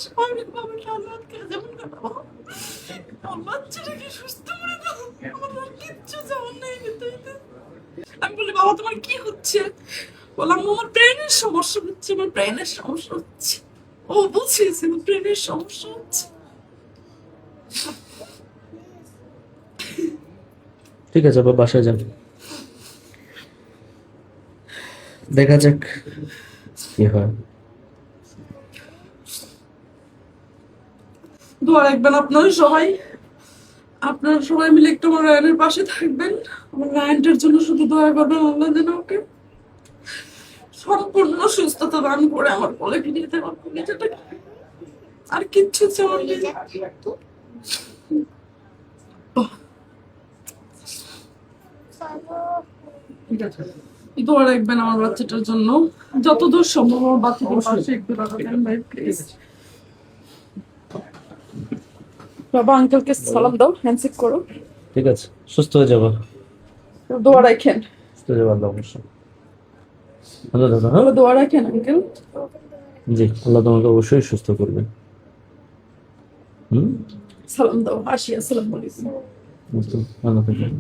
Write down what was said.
স্বাভাবিকভাবে রাত যেমন কাটাবো। আমার বাচ্চাটাকে সুস্থ করে দাও, আমার আর কিচ্ছু চাওয়ার নেই পৃথিবীতে। আমি বলি বাবা তোমার কি হচ্ছে? বললাম আমার ব্রেনের সমস্যা হচ্ছে, আমার ব্রেনের সমস্যা হচ্ছে। ও বুঝিয়েছে ব্রেনের সমস্যা হচ্ছে। ঠিক আছে বাবা, বাসায় যান, দেখা যাক কি হয়। দোয়া রাখবেন আপনারা সবাই মিলে একটু আমার রায়নের পাশে থাকবেন। আমার রায়নটার জন্য শুধু দয়া করবেন, আল্লাহ যেন ওকে সম্পূর্ণ সুস্থতা দান করে আমার কোলে ফিরিয়ে দেয়, আমার কলিজাটাকে। আর কিচ্ছু চাওয়ার নেই। দোয়া রাখবেন আমার বাচ্চাটার জন্য, যতদূর সম্ভব আমার বাচ্চাটার পাশে একটু দাঁড়াবেন ভাই প্লিজ। বাবা আঙ্কেলকে সালাম দাও, হ্যান্ডশেক করো, ঠিক আছে, সুস্থ হয়ে যাবো, দোয়া রাখেন, সুস্থ হয়ে যাবো, আল্লাহ অবশ্যই। আল্লাহ দাদা, হ্যাঁ দোয়া রাখেন আঙ্কেল। জি, আল্লাহ তোমাকে অবশ্যই সুস্থ করবে। সালাম দাও, আসি, আসসালামু আলাইকুম। ভালো থাকবেন।